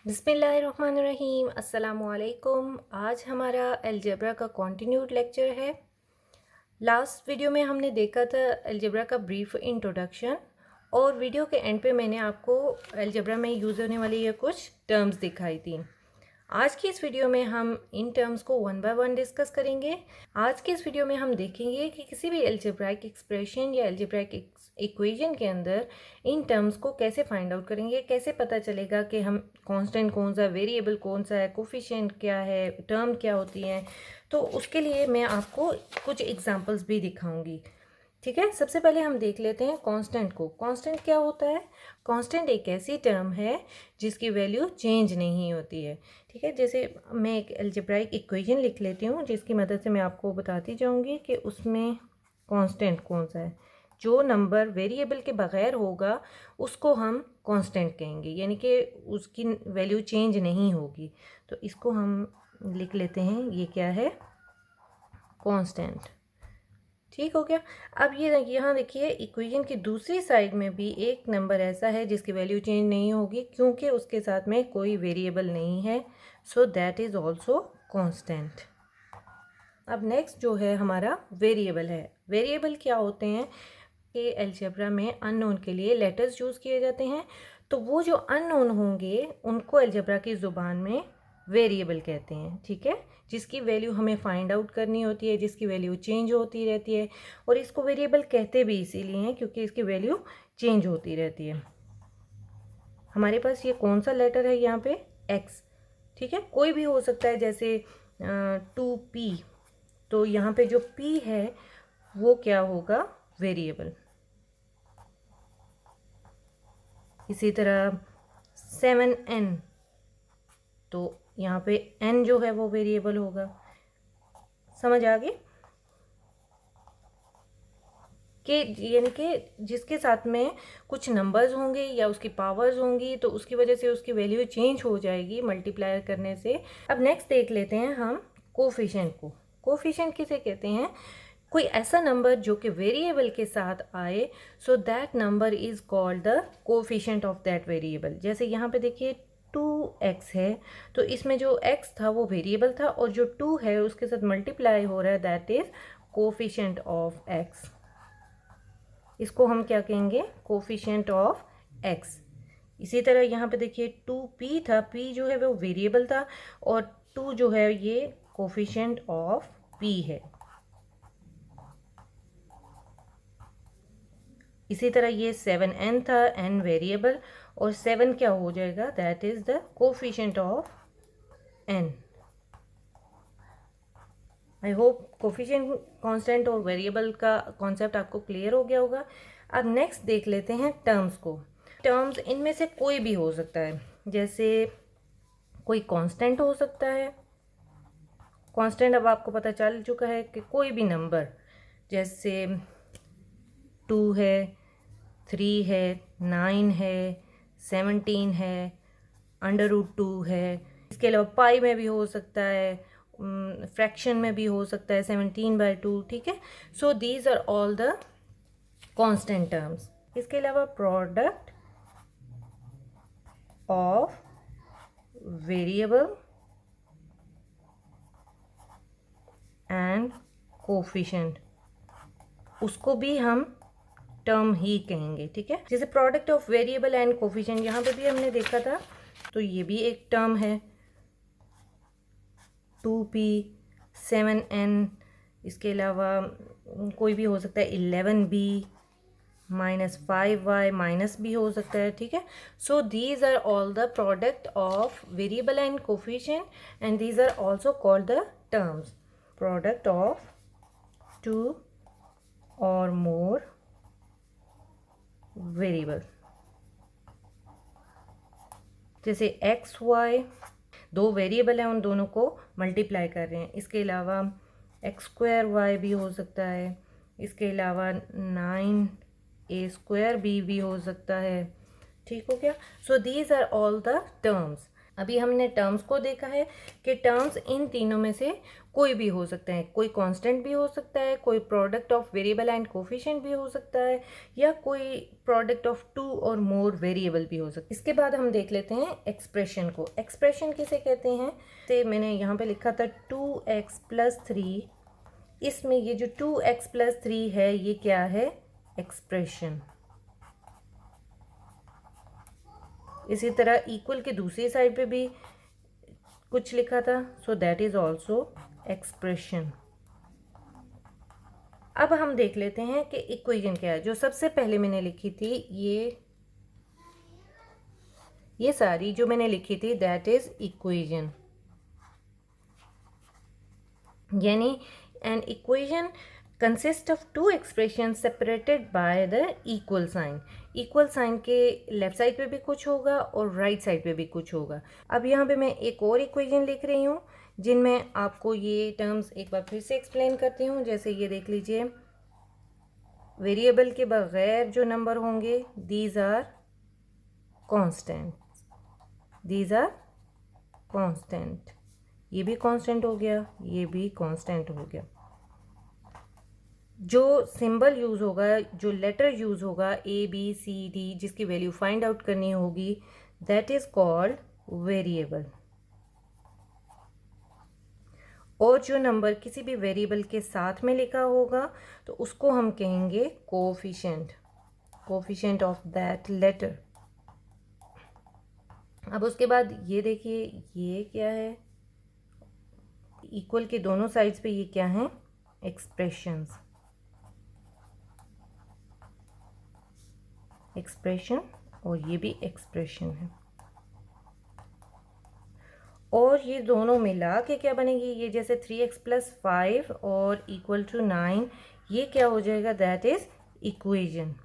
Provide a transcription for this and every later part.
बिस्मिल्लाहिर्रहमानिर्रहीम अस्सलामुअलैकुम। आज हमारा अलजेब्रा का कंटिन्यूड लेक्चर है। लास्ट वीडियो में हमने देखा था अलजेब्रा का ब्रीफ इंट्रोडक्शन और वीडियो के एंड पे मैंने आपको अलजेब्रा में यूज़ होने वाली ये कुछ टर्म्स दिखाई थी। आज की इस वीडियो में हम इन टर्म्स को वन बाय वन डिस्कस करेंगे। आज की इस वीडियो में हम देखेंगे कि किसी भी अलजेब्राइक एक्सप्रेशन या अलजेब्राइक इक्वेशन के अंदर इन टर्म्स को कैसे फाइंड आउट करेंगे, कैसे पता चलेगा कि हम कांस्टेंट कौन सा, वेरिएबल कौन सा है, कोफिशिएंट क्या है, टर्म क्या होती हैं। तो उसके लिए मैं आपको कुछ एग्जांपल्स भी दिखाऊंगी। ठीक है, सबसे पहले हम देख लेते हैं कांस्टेंट को। कांस्टेंट क्या होता है? कांस्टेंट एक ऐसी टर्म है जिसकी वैल्यू चेंज नहीं होती है। ठीक है, जैसे मैं एक अलजेब्राइक इक्वेशन लिख लेती हूँ जिसकी मदद से मैं आपको बताती जाऊँगी कि उसमें कांस्टेंट कौन सा है। जो नंबर वेरिएबल के बगैर होगा उसको हम कांस्टेंट कहेंगे, यानी कि उसकी वैल्यू चेंज नहीं होगी। तो इसको हम लिख लेते हैं, ये क्या है? कांस्टेंट। ठीक हो गया। अब ये यहाँ देखिए, इक्वेशन की दूसरी साइड में भी एक नंबर ऐसा है जिसकी वैल्यू चेंज नहीं होगी क्योंकि उसके साथ में कोई वेरिएबल नहीं है। So that is also constant. अब नेक्स्ट जो है हमारा वेरिएबल है। वेरिएबल क्या होते हैं कि अलजेब्रा में अननोन के लिए लेटर्स यूज़ किए जाते हैं। तो वो जो अननोन होंगे उनको अलजेब्रा की ज़ुबान में वेरिएबल कहते हैं। ठीक है, जिसकी वैल्यू हमें फाइंड आउट करनी होती है, जिसकी वैल्यू चेंज होती रहती है। और इसको वेरिएबल कहते भी इसीलिए हैं क्योंकि इसकी वैल्यू चेंज होती रहती है। हमारे पास ये कौन सा लेटर है यहाँ पे? एक्स। ठीक है, कोई भी हो सकता है, जैसे 2p। तो यहाँ पे जो p है वो क्या होगा? वेरिएबल। इसी तरह 7n, तो यहाँ पे n जो है वो वेरिएबल होगा। समझ आ गई कि यानी कि जिसके साथ में कुछ नंबर्स होंगे या उसकी पावर्स होंगी तो उसकी वजह से उसकी वैल्यू चेंज हो जाएगी मल्टीप्लाई करने से। अब नेक्स्ट देख लेते हैं हम कोफिशिएंट को। कोफिशिएंट किसे कहते हैं? कोई ऐसा नंबर जो कि वेरिएबल के साथ आए, so that number is called the coefficient of that variable. जैसे यहाँ पे देखिए 2x है, तो इसमें जो x था वो वेरिएबल था और जो 2 है उसके साथ मल्टीप्लाई हो रहा है, that is coefficient of x। इसको हम क्या कहेंगे? Coefficient of x। इसी तरह यहाँ पे देखिए 2p था, p जो है वो वेरिएबल था और 2 जो है ये कोफिशिएंट ऑफ p है। इसी तरह ये 7n था, n वेरिएबल और 7 क्या हो जाएगा? That is the coefficient of n। I hope coefficient, constant और वेरिएबल का कॉन्सेप्ट आपको क्लियर हो गया होगा। अब नेक्स्ट देख लेते हैं टर्म्स को। टर्म्स इनमें से कोई भी हो सकता है, जैसे कोई कांस्टेंट हो सकता है। कांस्टेंट अब आपको पता चल चुका है कि कोई भी नंबर, जैसे 2 है, 3 है, 9 है, 17 है, √2 है। इसके अलावा पाई में भी हो सकता है, फ्रैक्शन में भी हो सकता है, 17/2। ठीक है, so these are all the constant terms. इसके अलावा product of variable and coefficient, उसको भी हम टर्म ही कहेंगे। ठीक है, जैसे product of variable and coefficient यहाँ पे भी हमने देखा था, तो ये भी एक टर्म है। 2p, 7n, इसके अलावा कोई भी हो सकता है, 11b, -5y, माइनस भी हो सकता है। ठीक है, so these are all the product of variable and coefficient and these are also called the terms. Product of 2 और मोर वेरिएबल, जैसे एक्स वाई, दो वेरिएबल हैं, उन दोनों को मल्टीप्लाई कर रहे हैं। इसके अलावा x² भी हो सकता है। इसके अलावा 9a² भी हो सकता है। ठीक हो गया। So these are all the terms. अभी हमने टर्म्स को देखा है कि टर्म्स इन तीनों में से कोई भी हो सकता है, कोई कांस्टेंट भी हो सकता है, कोई product of variable and coefficient भी हो सकता है, या कोई प्रोडक्ट ऑफ टू और मोर वेरिएबल भी हो सकता है। इसके बाद हम देख लेते हैं एक्सप्रेशन को। एक्सप्रेशन किसे कहते हैं? तो मैंने यहाँ पे लिखा था 2x+3। इसमें ये जो 2x+3 है ये क्या है? एक्सप्रेशन। इसी तरह इक्वल के दूसरी साइड पे भी कुछ लिखा था, so that is also expression. अब हम देख लेते हैं कि इक्वेशन क्या है। जो सबसे पहले मैंने लिखी थी ये सारी जो मैंने लिखी थी दैट इज इक्वेशन, यानी an equation consist of two expression separated by the equal sign. Equal sign के लेफ्ट साइड पे भी कुछ होगा और राइट साइड पे भी कुछ होगा। अब यहाँ पे मैं एक और इक्वेशन लिख रही हूँ जिनमें आपको ये टर्म्स एक बार फिर से एक्सप्लेन करती हूँ। जैसे ये देख लीजिए, वेरिएबल के बगैर जो नंबर होंगे these are constant, these are constant. ये भी कांस्टेंट हो गया, ये भी कांस्टेंट हो गया। जो सिंबल यूज़ होगा, जो लेटर यूज़ होगा ABCD, जिसकी वैल्यू फाइंड आउट करनी होगी, दैट इज़ कॉल्ड वेरिएबल। और जो नंबर किसी भी वेरिएबल के साथ में लिखा होगा तो उसको हम कहेंगे coefficient, coefficient of that letter. अब उसके बाद ये देखिए, ये क्या है? इक्वल के दोनों साइड्स पे ये क्या है? एक्सप्रेशंस, एक्सप्रेशन, और ये भी एक्सप्रेशन है। और ये दोनों मिला के क्या बनेगी? ये जैसे 3x+5 और इक्वल टू 9, ये क्या हो जाएगा? That is equation.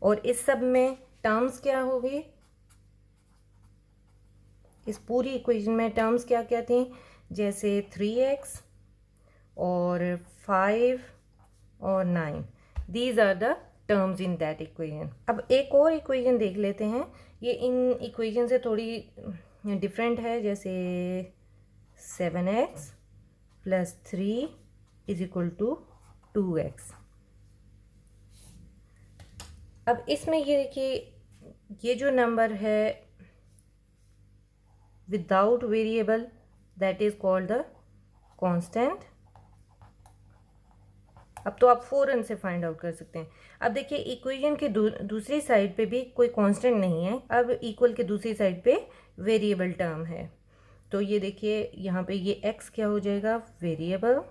और इस सब में टर्म्स क्या होगी? इस पूरी इक्वेशन में टर्म्स क्या क्या थी? जैसे 3x और 5 और 9, these are the terms in that equation. अब एक और इक्वेशन देख लेते हैं, ये इन इक्वेशन से थोड़ी डिफरेंट है। जैसे 7x+3 is equal to 2x। अब इसमें ये देखिए, ये जो नंबर है without variable that is called the constant. अब तो आप फ़ौरन से फाइंड आउट कर सकते हैं। अब देखिए, इक्वेशन के दूसरी साइड पे भी कोई कांस्टेंट नहीं है। अब इक्वल के दूसरी साइड पे वेरिएबल टर्म है, तो ये देखिए यहाँ पे ये x क्या हो जाएगा? वेरिएबल,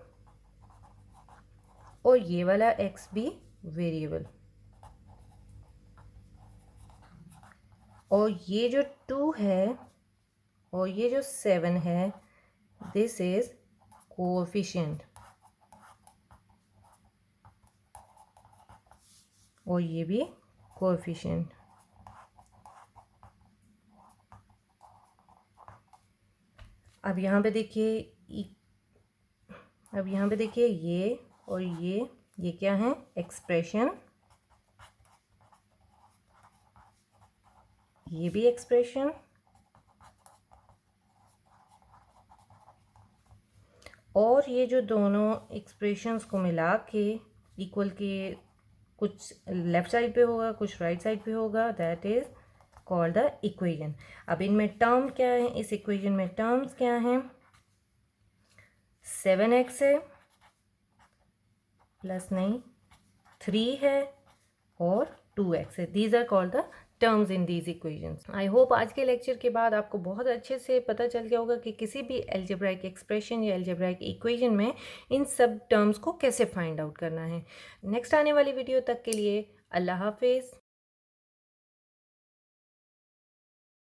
और ये वाला x भी वेरिएबल। और ये जो 2 है और ये जो 7 है, दिस इज कोएफिशिएंट, और ये भी कोएफिशिएंट। अब यहाँ पे देखिए, अब यहाँ पे देखिए ये और ये क्या है? एक्सप्रेशन, ये भी एक्सप्रेशन, और ये जो दोनों एक्सप्रेशंस को मिला के इक्वल के कुछ लेफ्ट साइड पे होगा, कुछ राइट साइड पे होगा, that is called the equation. अब इनमें टर्म क्या है? इस इक्वेशन में टर्म्स क्या हैं? 7x है, प्लस नहीं 3 है, और 2x है। These are called the terms in these equations. I hope आज के लेक्चर के बाद आपको बहुत अच्छे से पता चल गया होगा कि किसी भी एल्जेब्राइक एक्सप्रेशन या एल्जेब्राइक इक्वेशन में इन सब टर्म्स को कैसे फाइंड आउट करना है। नेक्स्ट आने वाली वीडियो तक के लिए अल्लाह हाफिज़।